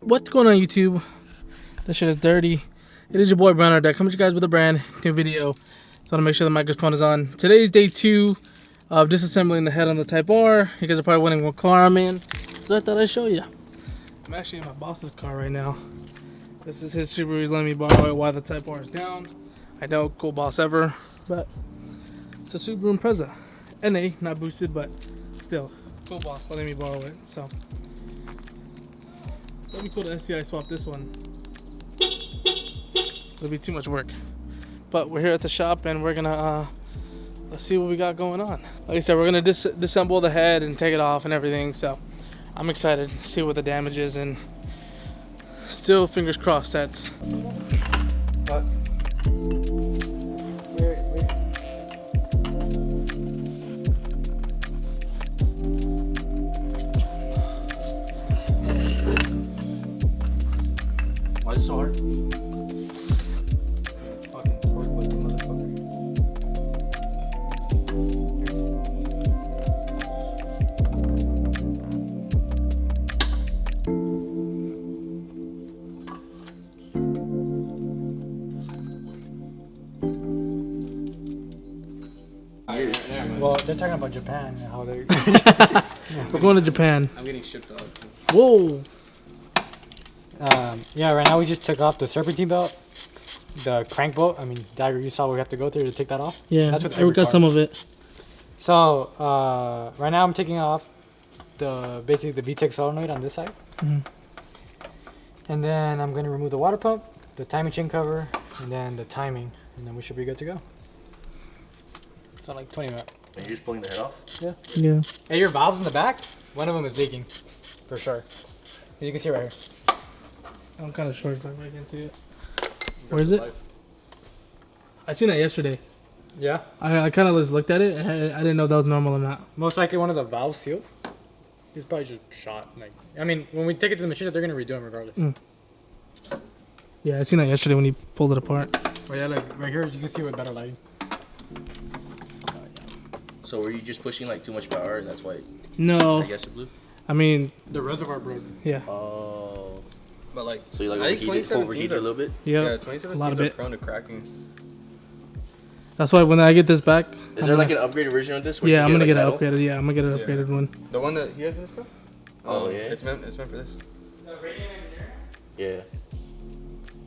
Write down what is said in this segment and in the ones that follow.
What's going on, YouTube? This shit is dirty. It is your boy Brown Deck coming to you guys with a brand new video. So I want to make sure the microphone is on. Today's day 2 of disassembling the head on the Type R. You guys are probably wondering what car I'm in, so I thought I'd show you. I'm actually in my boss's car right now. This is his Subaru. He's letting me borrow it while the Type R is down. I know, cool boss ever, but it's a Subaru Impreza. NA, not boosted, but still, cool boss letting me borrow it. So let me cool to STI swap this one. It'll be too much work. But we're here at the shop and we're gonna let's see what we got going on. Like I said, we're gonna disassemble the head and take it off and everything. So I'm excited to see what the damage is, and still fingers crossed that's. What? Why is it so hard? It's fucking torque like a motherfucker. Well, they're talking about Japan and how they're. We're going to Japan. I'm getting shipped off. Whoa! Yeah, right now we just took off the serpentine belt, the crank bolt. I mean, Dagger, you saw what we have to go through to take that off. Yeah, that's what I got some of it. So right now I'm taking off basically the VTEC solenoid on this side, and then I'm going to remove the water pump, the timing chain cover, and then the timing, and then we should be good to go. So like 20 minutes. Are you just pulling the head off? Yeah. Yeah. Hey, your valves in the back, one of them is leaking, for sure. You can see right here. I'm kind of short, so I can't see it. Where is it? I seen that yesterday. Yeah. I kind of just looked at it. And I didn't know if that was normal or not. Most likely one of the valves sealed. He's probably just shot. Like, I mean, when we take it to the machine, they're gonna redo them regardless. Yeah, I seen that yesterday when he pulled it apart. But yeah, like right here, you can see with better lighting. So were you just pushing like too much power and that's why No. I guess it blew? I mean, The reservoir broke. yeah. Oh. But like, So you like I think overheated a little bit? Yeah. 2017s are prone to cracking. That's why when I get this back. Is there like an upgraded version of this? Where Yeah, you I'm gonna get like an metal? upgraded. Yeah, I'm gonna get an upgraded one. The one that he has in his car? Oh yeah. It's meant for this. Yeah.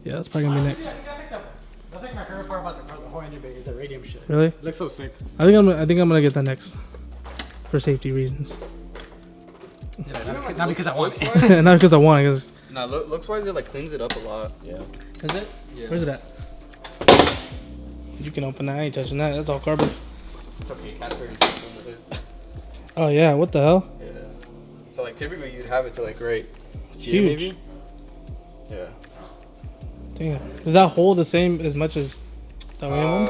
Yeah, that's probably gonna be next. That's like my favorite part about the whole engine bay is the radium shit. Really? It looks so sick. I think I'm gonna get that next, for safety reasons. Yeah, not because I want it. Not because I want it. Cause Nah, looks wise, it like cleans it up a lot. Yeah. is it? Yeah. Where's it at? You can open that. I ain't touching that. That's all carbon. It's okay, cat's already sitting on the hood. Oh yeah. What the hell? Yeah. So like typically you'd have it to like right here Huge. maybe. Yeah. Damn. Does that hold the same as much as the other one?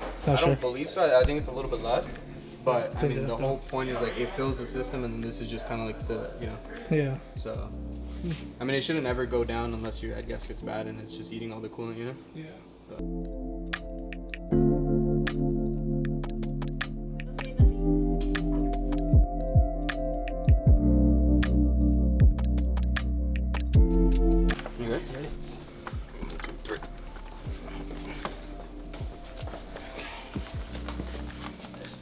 I Not sure. don't believe so. I think it's a little bit less. But I Cleans mean, it the up, whole point is like it fills the system, and then this is just kind of like the, you know. Yeah. So, I mean, it shouldn't ever go down unless your head gasket's bad and it's just eating all the coolant, you know. Yeah. You good? Ready?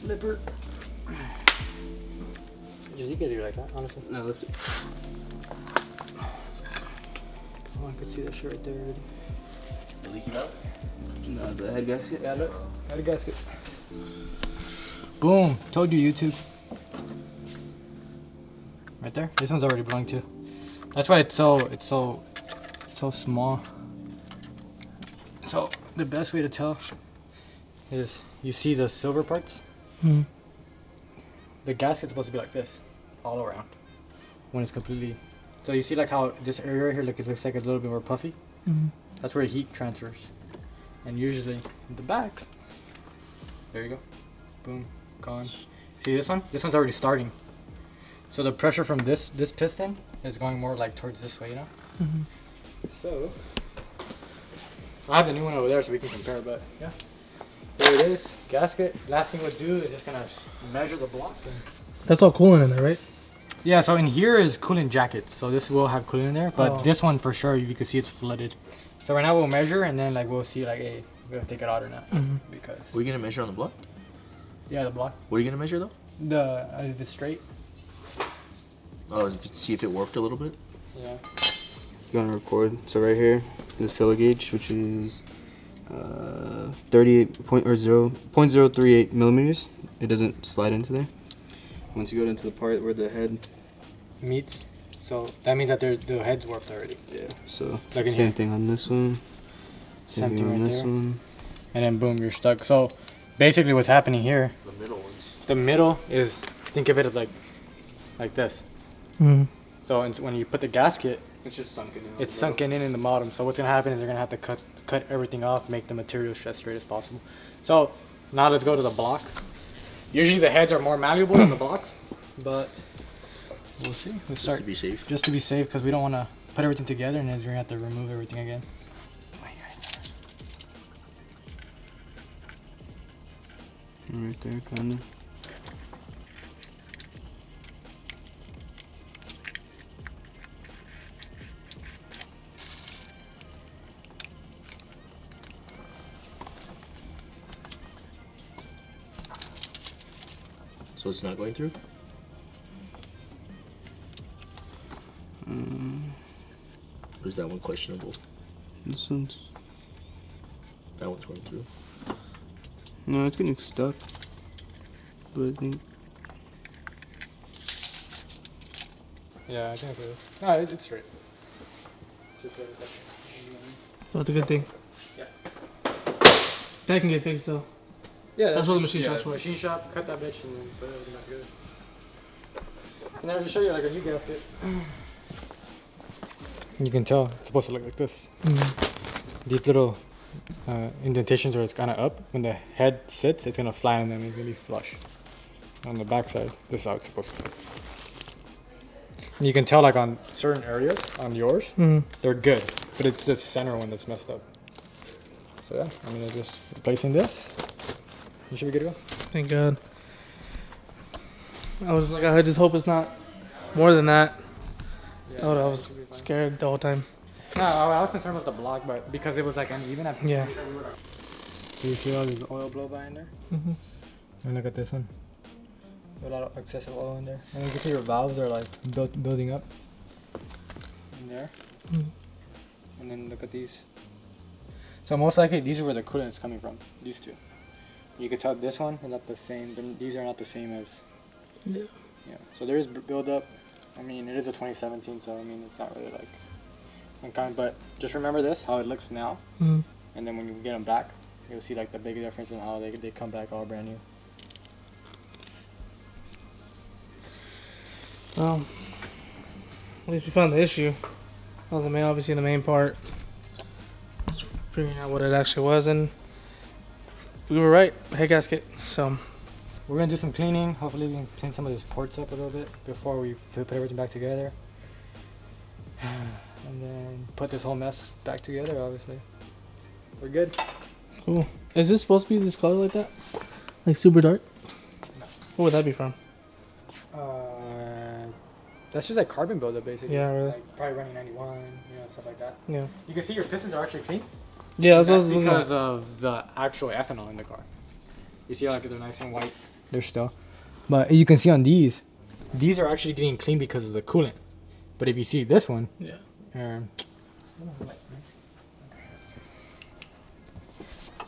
Slipper. Just you can do it like that, honestly. No, lift it. Oh, I could see that shit right there already. The leaky valve? No, the head gasket. Yeah, look. Got a gasket. Boom. Told you, YouTube. Right there. This one's already blowing too. That's why it's so small. So the best way to tell is you see the silver parts. Hmm. The gasket's supposed to be like this, all around. When it's completely. So you see like how this area right here, like it looks like it's a little bit more puffy. That's where heat transfers. And usually in the back, there you go. Boom, gone. See this one? This one's already starting. So the pressure from this piston is going more like towards this way, you know? So I have the new one over there so we can compare, but yeah. There it is, gasket. Last thing we'll do is just gonna measure the block. And That's all coolant in there, right? Yeah, so in here is coolant jackets. So this will have coolant in there, but Oh. this one for sure you can see it's flooded. So right now we'll measure and then like we'll see like, hey, we're gonna take it out or not. Because Were you gonna measure on the block? yeah, the block, What are you gonna measure though? if it's straight. Oh, see if it worked a little bit. Yeah. You want to record? So right here, this filler gauge, which is 0.038 millimeters. It doesn't slide into there. Once you go into the part where the head Meats. So that means that the head's warped already. Yeah, so Like in same here. thing on this one. Same thing on right this there. one. And then boom, you're stuck. So basically what's happening here, The middle ones. the middle is, think of it as like this. So when you put the gasket, It's just sunken in. it's sunken in the bottom. So what's gonna happen is they're gonna have to cut everything off, make the material as straight as possible. So now let's go to the block. Usually the heads are more malleable than the blocks, but we'll see. We'll Just start to be safe. just to be safe because we don't want to put everything together and then we're gonna have to remove everything again. Right there, kind of. So it's not going through? Or is that one questionable? This one's That one's going through. no, it's getting stuck. But I think Yeah, I think it is. No, it's straight. So it's a good thing. Yeah. That can get fixed though. Yeah, That's what the machine shop's for. Machine shop, cut that bitch and then put everything back together. And I'll just show you like a new gasket. You can tell it's supposed to look like this. These little indentations where it's kind of up. When the head sits, it's gonna flatten and it's gonna be flush. On the back side, this is how it's supposed to look. And you can tell like on certain areas on yours, they're good, but it's this center one that's messed up. So yeah, I'm gonna just replacing this. You should be good to go. Thank God. I was like, I just hope it's not more than that. Oh, I was scared the whole time. No, I was concerned with the block, but because it was like uneven, I think. Yeah. Do you see all this oil blow by in there? And look at this one. A lot of excessive oil in there. And you can see your valves are like building up in there. And then look at these. So most likely these are where the coolant is coming from. These two. You can tell this one is not the same. These are not the same as. Yeah. Yeah. So there is buildup. I mean, it is a 2017, so I mean, it's not really like unkind. But just remember this, how it looks now, and then when you get them back, you'll see like the big difference in how they come back all brand new. Well, at least we found the issue. That was obviously the main part. Just figuring out what it actually was, and we were right. Head gasket. So We're gonna do some cleaning. Hopefully we can clean some of these ports up a little bit before we put everything back together. And then put this whole mess back together, obviously. We're good. cool. Is this supposed to be this color like that? Like super dark? What would that be from? That's just like carbon buildup, basically. Yeah, really. Like probably running 91, stuff like that. Yeah. You can see your pistons are actually clean. Yeah, that's what I That's was looking because at. of the actual ethanol in the car. You see like they're nice and white. They're still. But you can see on these are actually getting clean because of the coolant. But if you see this one, Yeah.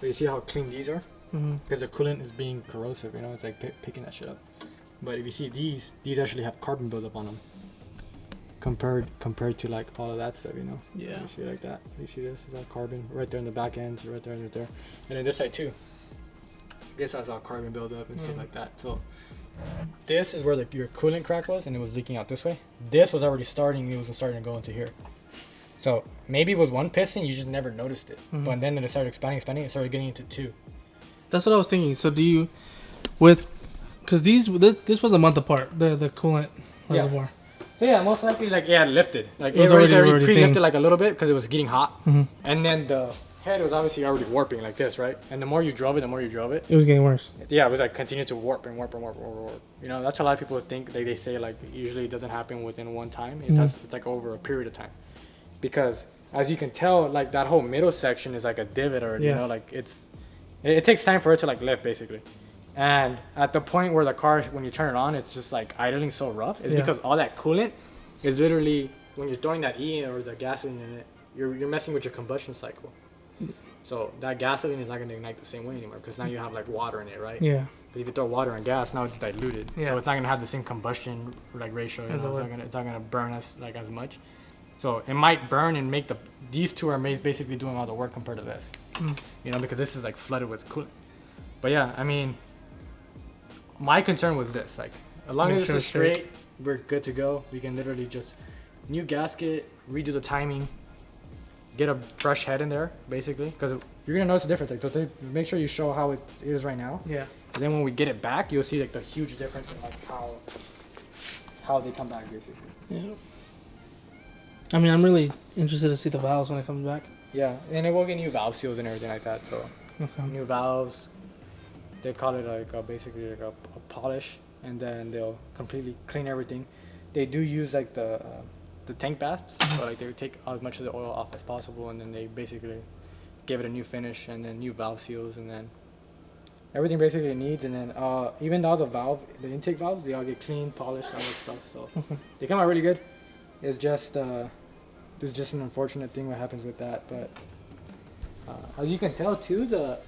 So you see how clean these are? Mm-hmm. Because the coolant is being corrosive, it's like picking that shit up. But if you see these actually have carbon buildup on them. Compared to like all of that stuff, Yeah. You see like that. You see this? It's all carbon right there in the back ends, right there and right there. And then this side too. This has all carbon buildup and stuff like that. So this is where your coolant crack was, and it was leaking out this way. This was already starting. It was starting to go into here. So maybe with one piston, you just never noticed it. But then it started expanding. It started getting into two. That's what I was thinking. So do you, because this was a month apart, the coolant reservoir. So yeah, most likely it lifted. Like It was it was already already pre-lifted thing. like a little bit because it was getting hot. And then the head was obviously already warping like this, right? And the more you drove it, It was getting worse. yeah, it was like continue to warp and warp and warp and warp, and warp. You know, that's a lot of people think. They say like usually it doesn't happen within one time. It's like over a period of time, because as you can tell, like that whole middle section is like a divot, or you know, like it takes time for it to like lift basically. And at the point where the car, when you turn it on, it's just like idling so rough. It's because all that coolant is literally, when you're throwing that E or the gasoline in it, you're messing with your combustion cycle. So that gasoline is not going to ignite the same way anymore, because now you have like water in it, right? Yeah. Because if you throw water and gas, now it's diluted. Yeah. So it's not going to have the same combustion like ratio. You know? It's not going to burn as much. So it might burn and make these two are basically doing all the work compared to this. You know, because this is like flooded with coolant. But yeah, I mean, my concern was this, like, as long as this is straight, we're good to go. We can literally just new gasket, redo the timing, get a fresh head in there, basically, because you're gonna notice the difference. Like, so make sure you show how it is right now. Yeah. And then when we get it back, you'll see like the huge difference in like how they come back, basically. Yeah. I mean, I'm really interested to see the valves when it comes back. Yeah, and it will get new valve seals and everything like that. So new valves. They call it like basically like a polish, and then they'll completely clean everything. They do use like the tank baths, so like they would take as much of the oil off as possible, and then they basically give it a new finish, and then new valve seals, and then everything basically it needs. And then even though the intake valves, they all get cleaned, polished, all that stuff. So they come out really good. It's just there's just an unfortunate thing what happens with that, but as you can tell too, the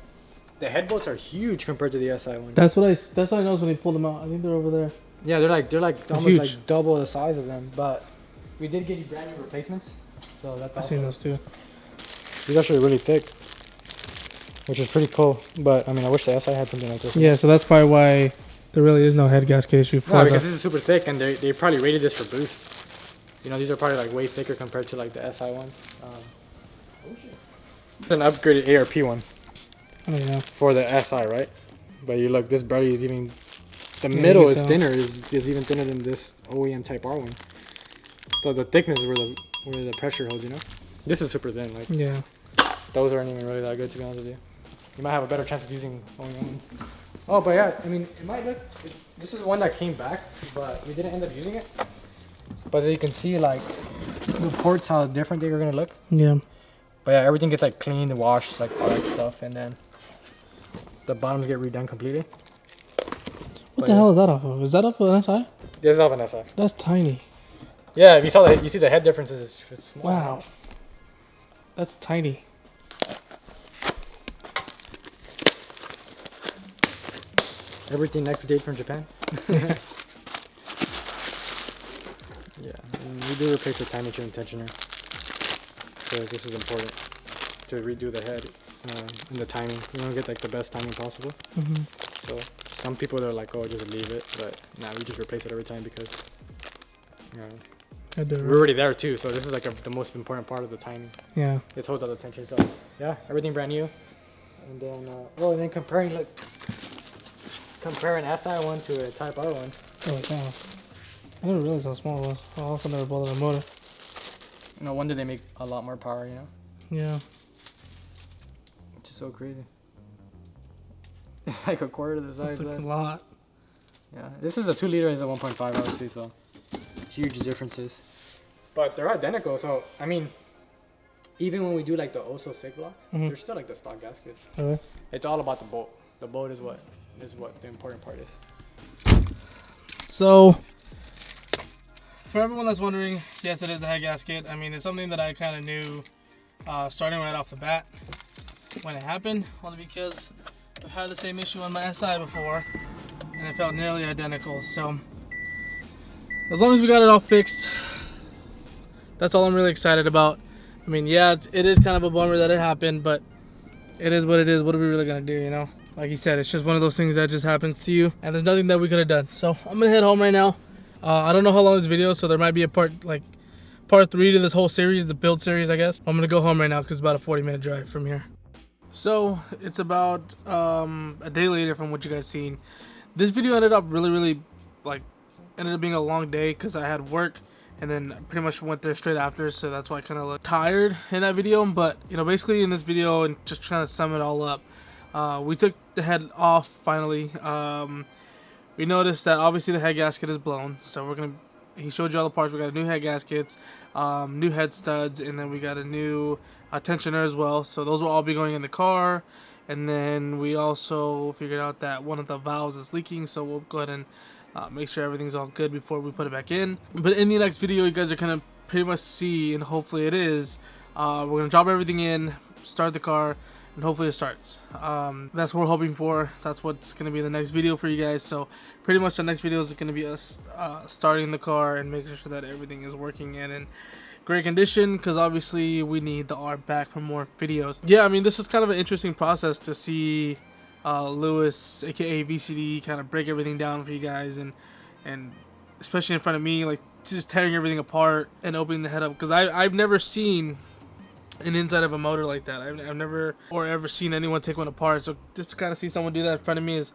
head bolts are huge compared to the SI one. That's what I noticed when they pulled them out. I think they're over there. Yeah, they're almost huge. Like double the size of them. But we did get you brand new replacements, so that's I've seen those too. These are actually really thick, which is pretty cool. But I mean, I wish the SI had something like this. Yeah, so that's probably why there really is no head gasket issue. No, because this is super thick, and they probably rated this for boost. You know, these are probably like way thicker compared to like the SI ones. It's an upgraded ARP one. Oh, yeah. For the SI, right? But you look, this barely is even, the middle is thinner, is even thinner than this OEM Type R one. So the thickness is where the pressure holds, you know? This is super thin, like. Yeah. Those aren't even really that good, to be honest with you. You might have a better chance of using OEM ones. Oh, but yeah, I mean, it might look, this is one that came back, but we didn't end up using it. But as you can see, like, the ports, how different they are gonna look. Yeah. But yeah, everything gets like cleaned, washed, like all that stuff, and then the bottoms get redone completely. What the hell is that off of? Is that off of an SI? This is off an SI. That's tiny. Yeah, if you see the head differences. It's small. Wow. That's tiny. Everything next date from Japan. Yeah, and we do replace the time mature and tensioner. Because this is important to redo the head and the timing. You want to get like the best timing possible. So some people they're like, oh, just leave it, but nah, we just replace it every time because we're already there too. So this is like the most important part of the timing. Yeah, it holds all the tension. So yeah, everything brand new. And then and then comparing SI one to a Type R one. Oh wow! I didn't realize how small it was. I also never bought a motor. No wonder they make a lot more power, you know? Yeah. It's just so crazy. It's like a quarter of the size. That's a lot. Yeah, this is a 2 liter, is a 1.5 obviously, so huge differences. But they're identical, so I mean, even when we do like the OSO SIG blocks, they're still like the stock gaskets. Okay. It's all about the bolt. The bolt is what the important part is. So, for everyone that's wondering, yes, it is the head gasket. I mean, it's something that I kind of knew starting right off the bat when it happened, only because I've had the same issue on my SI before, and it felt nearly identical. So, as long as we got it all fixed, that's all I'm really excited about. I mean, yeah, it is kind of a bummer that it happened, but it is what it is. What are we really going to do, you know? Like you said, it's just one of those things that just happens to you, and there's nothing that we could have done. So, I'm going to head home right now. I don't know how long this video is, so there might be a part 3 to this whole series, the build series, I guess. I'm gonna go home right now because it's about a 40-minute drive from here. So it's about a day later from what you guys seen. This video ended up really ended up being a long day because I had work and then pretty much went there straight after, so that's why I kind of look tired in that video. But you know, basically in this video, and just trying to sum it all up, we took the head off finally. We noticed that obviously the head gasket is blown, so we're gonna, he showed you all the parts. We got a new head gaskets, new head studs, and then we got a new tensioner as well, so those will all be going in the car. And then we also figured out that one of the valves is leaking, so we'll go ahead and make sure everything's all good before we put it back in. But in the next video, you guys are gonna pretty much see, and hopefully it is, we're gonna drop everything in, start the car, and hopefully it starts. That's what we're hoping for. That's what's gonna be the next video for you guys. So pretty much the next video is gonna be us starting the car and making sure that everything is working and in great condition, because obviously we need the art back for more videos. Yeah, I mean, this was kind of an interesting process to see Lewis, aka VCD, kind of break everything down for you guys, and especially in front of me, like just tearing everything apart and opening the head up, because I've never seen an inside of a motor like that. I've never or ever seen anyone take one apart, so just to kind of see someone do that in front of me is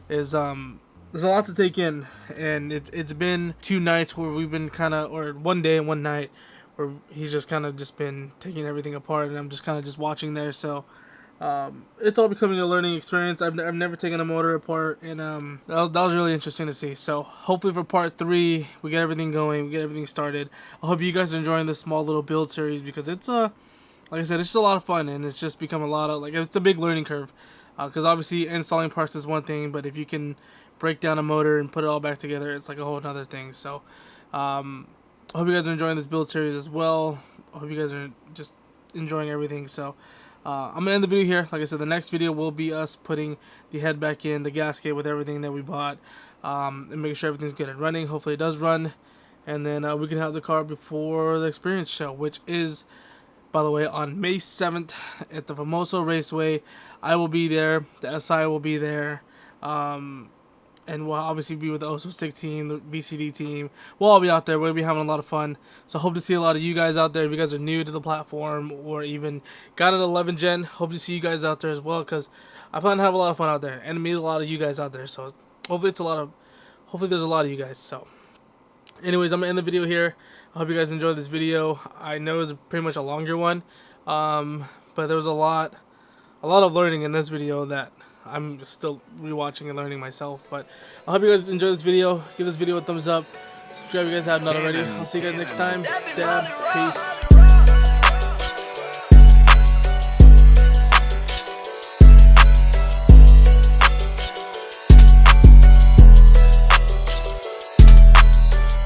there's a lot to take in. And it's been 2 nights where we've been kind of, or 1 day and 1 night where he's just kind of just been taking everything apart, and I'm just kind of just watching there. So it's all becoming a learning experience. I've never taken a motor apart, and that was really interesting to see. So hopefully for part 3 we get everything going, we get everything started. I hope you guys are enjoying this small little build series, because it's like I said, it's just a lot of fun, and it's just become a lot of, like, it's a big learning curve, because obviously installing parts is one thing, but if you can break down a motor and put it all back together, it's like a whole other thing. So I hope you guys are enjoying this build series as well. I hope you guys are just enjoying everything. So I'm gonna end the video here. Like I said, the next video will be us putting the head back in, the gasket with everything that we bought, and making sure everything's good and running. Hopefully it does run, and then we can have the car before the experience show, which is, by the way, on May 7th at the Famoso Raceway. I will be there. The SI will be there. And we'll obviously be with the OSO6 team, the VCD team. We'll all be out there. We'll be having a lot of fun. So I hope to see a lot of you guys out there. If you guys are new to the platform or even got an 11 gen, hope to see you guys out there as well, because I plan to have a lot of fun out there and meet a lot of you guys out there. So hopefully there's a lot of you guys. So anyways, I'm going to end the video here. I hope you guys enjoyed this video. I know it's pretty much a longer one, but there was a lot of learning in this video that I'm still rewatching and learning myself. But I hope you guys enjoyed this video. Give this video a thumbs up. Subscribe if you guys haven't done already. I'll see you guys next time. Dab, peace.